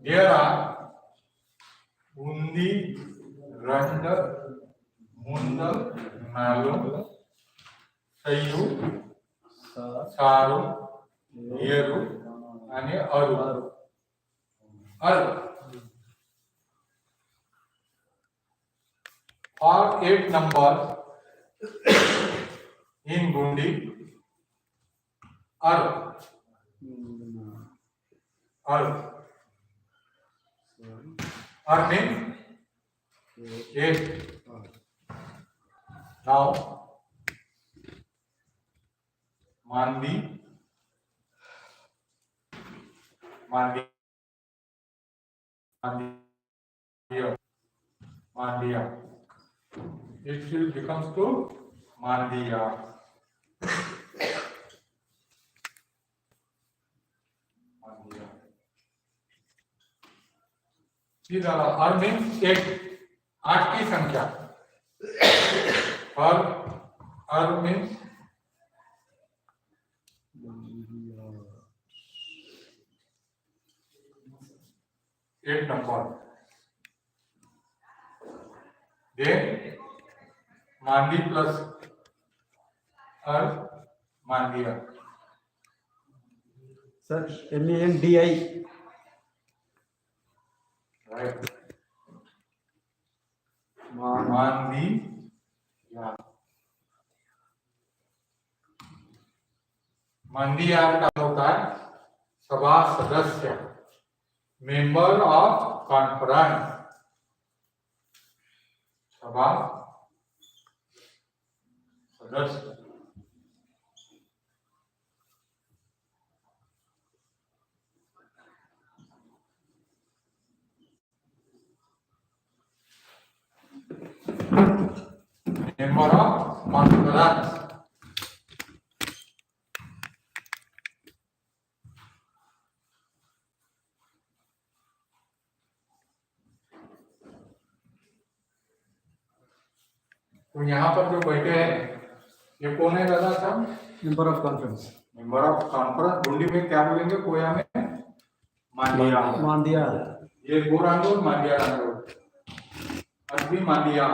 There are undi, rand, mund, nalu, sayu, saru, yeru, and aru. For 8 numbers in Gundi, ar means 8. Now, Mandi, Mandiya. It still becomes to Mandiya. इधर और means 8 की संख्या और means 8 number then मांडी plus और मांडिया sir MENDI right मांडी मंदिया का होता है सभा सदस्य मेंबर ऑफ कॉन्फ्रेंस सभा सदस्य मेंबर ऑफ कॉन्फ्रेंस तो यहाँ पर जो बैठे हैं ये कौन है Dada Saheb? Member of conference. Member of conference गुंडी में क्या बोलेंगे? कोया में मांडिया। मांडिया ये गोरांगो मांडिया रंगो अभी मांडिया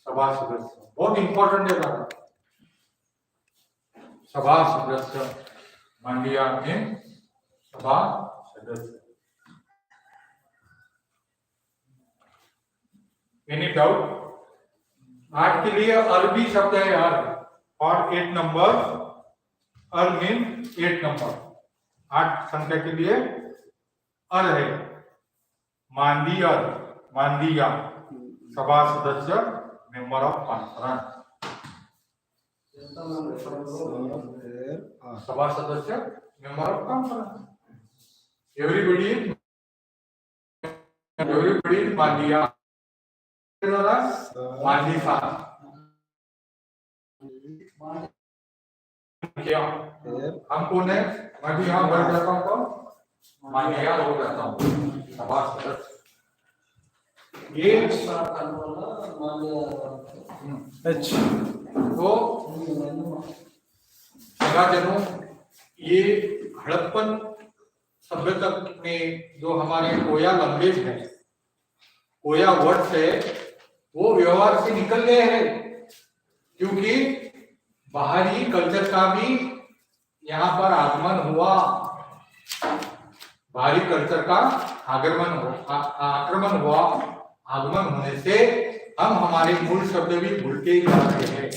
सभा सदस्य बहुत इंपॉर्टेंट है दादा सभा सदस्य मांडिया में सभा सदस्य एनी डाउट? 8 के लिए अरबी शब्द है यार और 8 नंबर अर मीन 8 नंबर 8 संख्या के लिए अर है मांडियर मांडिया सभा सदस्य मेंबर ऑफ कॉन्फ्रेंस सभा सदस्य मेंबर ऑफ कॉन्फ्रेंस एवरीबॉडी मांडिया मांडिया क्या हम कौन है? मैं भी यहाँ बैठ जाता हूँ तो मांडिया हो जाता हूँ सभा सदस्य ये एच तो जनों ये हड़प्पन सभ्यता में जो हमारे कोया लैंग्वेज है कोया वर्ड है वो व्यवहार से निकल गए हैं क्योंकि बाहरी कल्चर का भी यहाँ पर आगमन हुआ बाहरी कल्चर का आक्रमण हुआ आगमन होने से हम हमारे मूल शब्द भी भूलते जा रहे हैं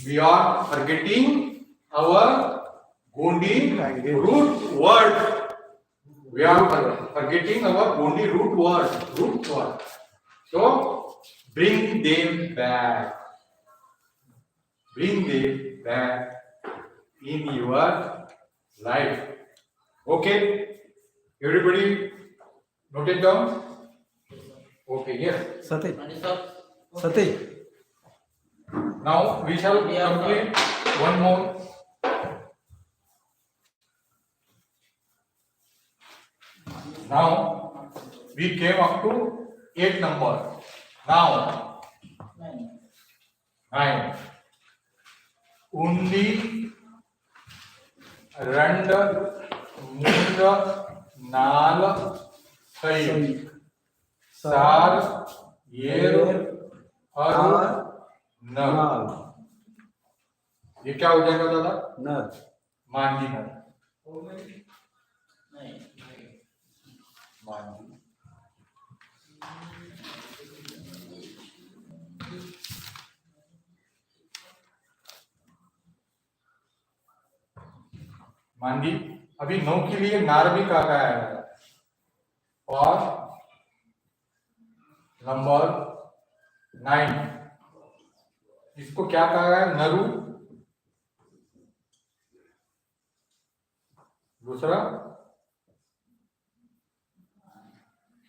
we are forgetting our Gondi root word we are forgetting our Gondi root word so bring them back in your life okay everybody note it down okay yes Sati now we shall complete one more now we came up to 8 number now 9 undi rand mund nal संयुक्त सार येर और नर। ये क्या हो जाएगा दादा? नर। मांडी नर। मांडी मांडी। अभी 9 के लिए नार भी कहा है। और नंबर 9 इसको क्या कहा है? नरु। दूसरा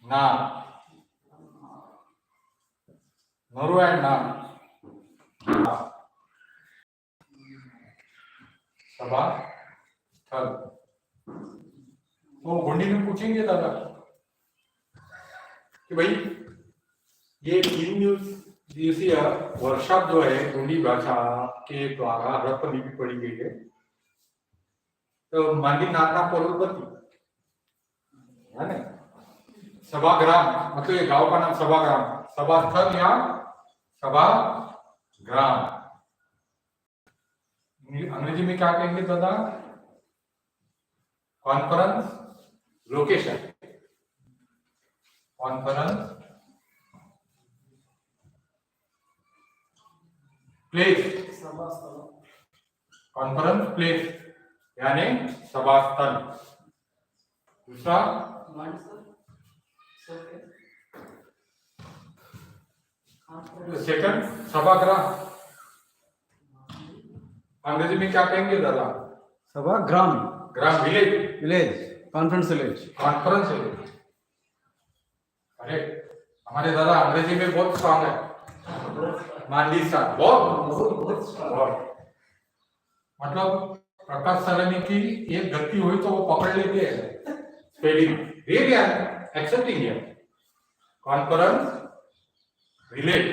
ना, नरु एंड ना। सभा थल। तो गोंडी में पूछेंगे दादा कि भाई ये 3 दिवसीय वर्कशॉप जो है गोंडी भाषा के द्वारा हड़प्पा लिपि पढ़ी गई है। तो मांडी नाना पर्वत है ना। सभाग्राम मतलब ये गांव का नाम सभाग्राम, सभास्थल या सभाग्राम। अंग्रेजी में क्या कहेंगे दादा? Conference location. Conference place. Conference place यानी सभास्थल। दूसरा सेकंड सभागृह। अंग्रेजी में क्या कहेंगे दादा? सभाग्राम। ग्राम village. Village, conference village. Conference village. अरे हमारे दादा अंग्रेजी में बहुत स्ट्रांग है। मांडी सा बहुत मतलब प्रकाश सरानी की एक गलती हुई तो वो पकड़ लेते हैं स्पेलिंग। रियली एक्सेप्टिंग है। Conference village.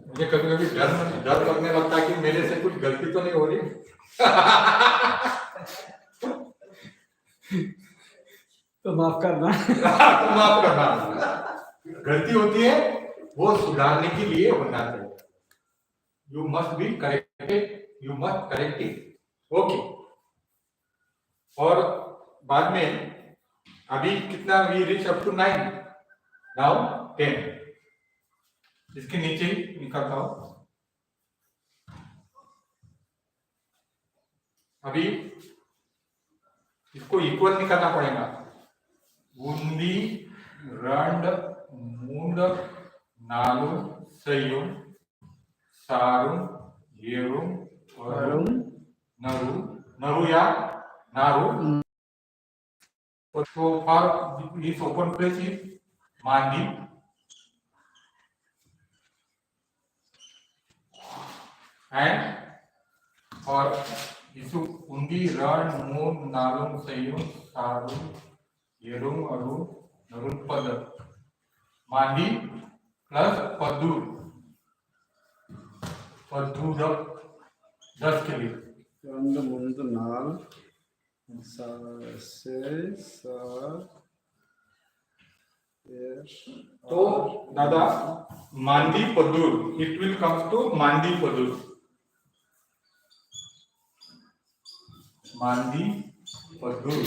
मुझे कभी कभी डर लगने लगता है कि मेरे से कुछ गलती तो नहीं हो रही। तो माफ करना। तो माफ करना। गलती होती है वो सुधारने के लिए होना चाहिए। You must be corrected, you must correct it. Okay. और बाद में अभी कितना we reach up to 9, now 10। इसके नीचे निकालता हूं। अभी इसको इक्वल निकालना पड़ेगा। गुंदी रंड मुंड नालू सयुम सारुम येरुम वरुम नरु। नरु या नारू। So for this open place is Mandi and और इस उंदी रण मून नालुम सयुम सारुम येरुम अरु नरुम पद। मांडी प्लस पद्दूर। पद्दूर 10 के लिए। रंड मुंड नाल तो दादा मांडी पदूर, इट विल कम्स टू मांडी पदूर। मांडी पदूर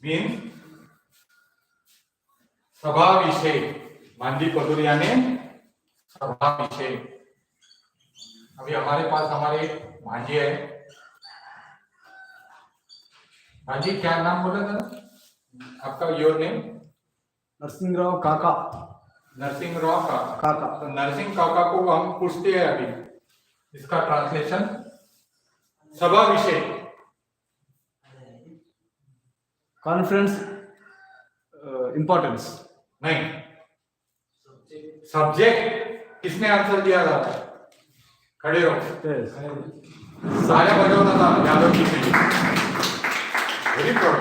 मीन्स सभा विषय। मांडी पदूर यानी सभा विषय। अभी हमारे पास हमारे भांजी है। भांजी क्या नाम बोला था आपका? Your name? नरसिंहराव काका। नरसिंहराव काका। तो नरसिंह काका को हम पूछते हैं अभी इसका ट्रांसलेशन। सभा विषय। कॉन्फ्रेंस इंपॉर्टेंस नहीं, सब्जेक्ट। किसने आंसर दिया था? खड़े रहो। सारे बजाओ ना यादव जी के लिए। Very good.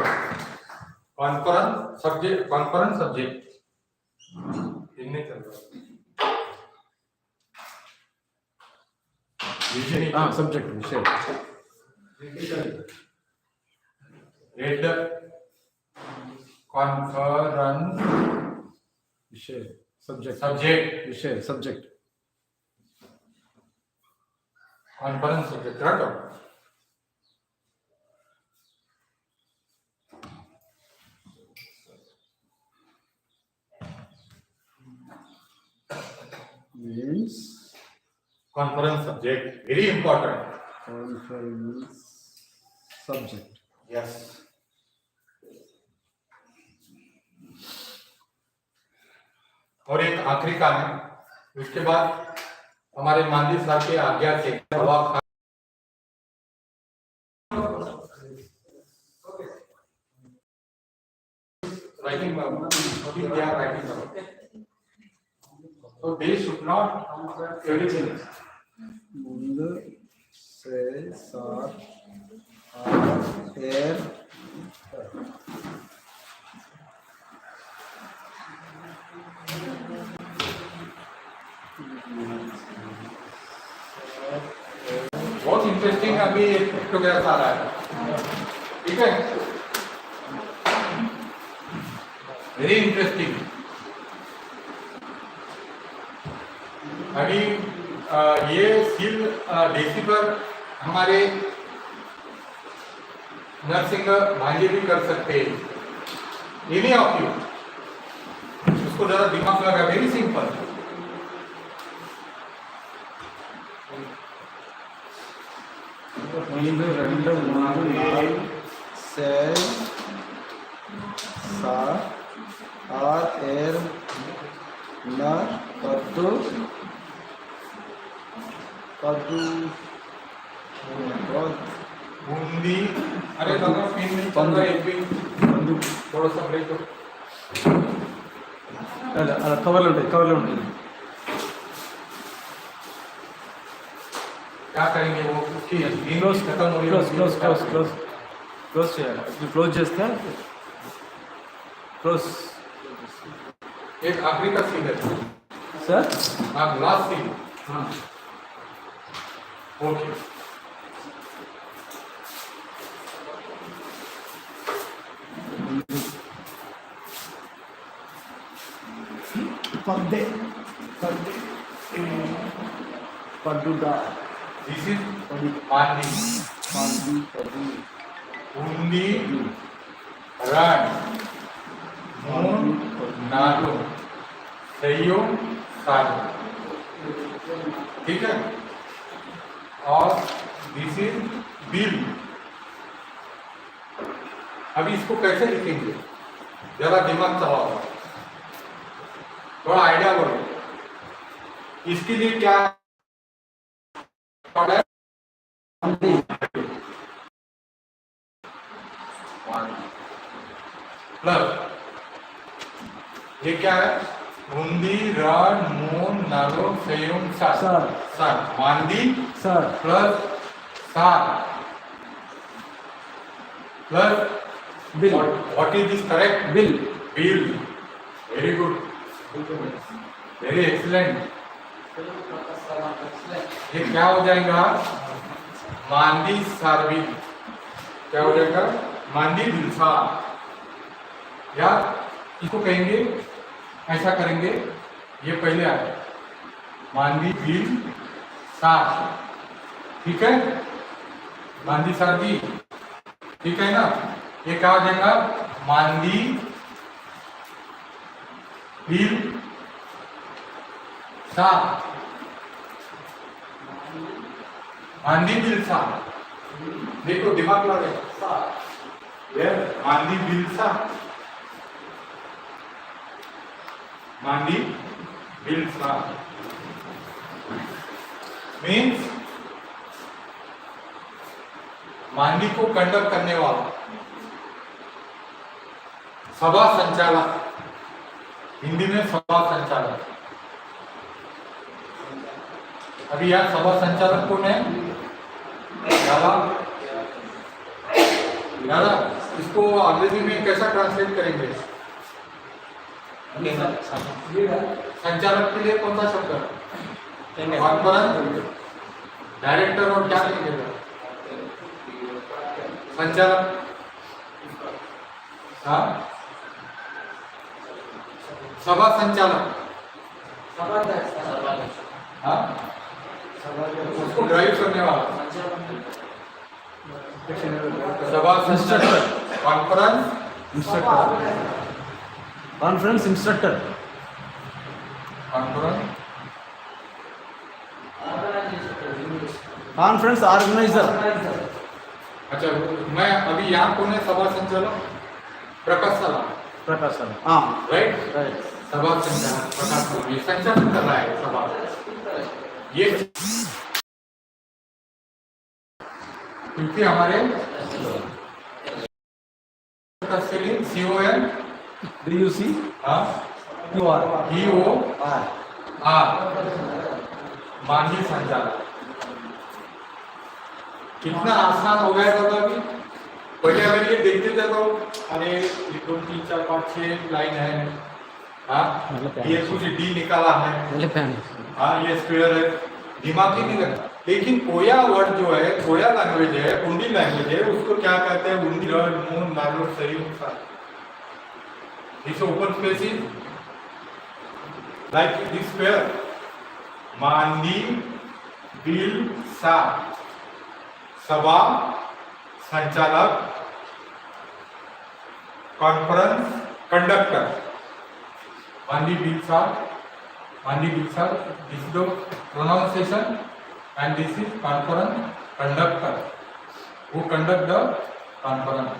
Conference subject, conference subject इनने चल रहा। हाँ सब्जेक्ट विषय रेड कॉन्फरेंस विषय सब्जेक्ट सब्जेक्ट विषय सब्जेक्ट कॉन्फरेंस सब्जेक्ट रटो means conference subject very important conference subject yes और एक आखिरी काम है उसके बाद हमारे मानदी साहब की आज्ञा से जवाब writing they are writing so they should not everything मुंद से साथ आर एयर बहुत इंटरेस्टिंग अभी एक पिक्टोग्राफ आ रहा है ठीक है वेरी इंटरेस्टिंग अभी ये सील डेसी पर हमारे नरसिंह भांजे भी कर सकते हैं एनी ऑफ यू उसको जरा दिमाग लगा वेरी सिंपल ಒಂದು రెండు ಮೂರು ನಾಲ್ಕು से सात आर एर न कद्दू कद्दू बूंदी अरे दादा पिन नहीं चल रहा एक भी कद्दू थोड़ा सा ब्रेक करो అలా అలా కవర్లో ఉంటాయి क्या करेंगे वो उसकी क्लोज खत्म हो रही क्लोज है क्लोज क्लोज क्लोज क्लोज చేయాలి ఇప్పుడు క్లోజ్ చేస్తే క్లోజ్ एक आखिरी का सीन है సార్ आप लास्ट सीन ओके పద్దే పద్దే పద్దుదా दिस इज पानी పద్దు పద్దు बूंदी रण मून नालो सहियो सालो ठीक है और दिस इज बिल अभी इसको कैसे लिखेंगे जरा दिमाग चलाओ थोड़ा आइडिया करो इसके लिए क्या प्लस ये क्या है बूंदी रण मून नालो सयुम सात सात। सात मांदी సార్ प्लस सात plus bill what is this correct bill bill very good very excellent ये क्या हो जाएगा मांदी सार्विक क्या हो जाएगा मांदी बिलसा या इसको कहेंगे ऐसा करेंगे ये पहले आए मांदी बिल सात ठीक है मांदी सारदी ठीक है ना ये क्या हो जाएगा मांदी बिल सात मांदी बिल सात देखो दिमाग लगे ये मांदी बिल सात मांदी बिल सात मीन्स मांदी को कंडक्ट करने वाला सभा संचालक हिंदी में सभा संचालक अभी यहाँ सभा संचालक कौन है दादा दादा इसको अंग्रेजी में कैसा ट्रांसलेट करेंगे संचालक के लिए कौन सा शब्द कॉन्फ्रेंस डायरेक्टर और क्या लिखेगा? संचालक। हाँ, सभा संचालक। हाँ, उसको ड्राइव करने वाला सभा संचालक। Conference instructor, conference instructor, conference conference organiser, अच्छा, मैं अभी यहाँ कौन है? सभा संचालक प्रकाश सलाम, प्रकाश सर, हाँ राइट? राइट, सभा संचालक प्रकाश सलाम, ये संचालन कर रहा है सभा। ये क्योंकि हमारे CON DUC हाँ QR DOR मानवीय संचालक। कितना आसान हो गया था अभी। पहले अगर ये देखते थे तो अरे 1 2 3 4 5 6 लाइन है, हाँ ये कुछ डी निकाला है, हाँ ये स्क्वायर है, दिमाग ही नहीं लगता। लेकिन कोया वर्ड जो है, कोया लैंग्वेज है, उंडी लैंग्वेज है, उसको क्या कहते हैं? उंडी मून नालो सही होता है। This open space is like this square, मांदी बिल सा, सभा संचालक, कॉन्फ्रेंस कंडक्टर, मांदी बिल सा, this is the pronunciation, and this is conference conductor who conduct the conference.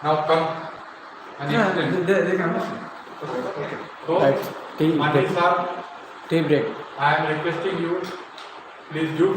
Now come and explain. they can So, Right. Tea Mani break. sir, tea break. I am requesting you, please do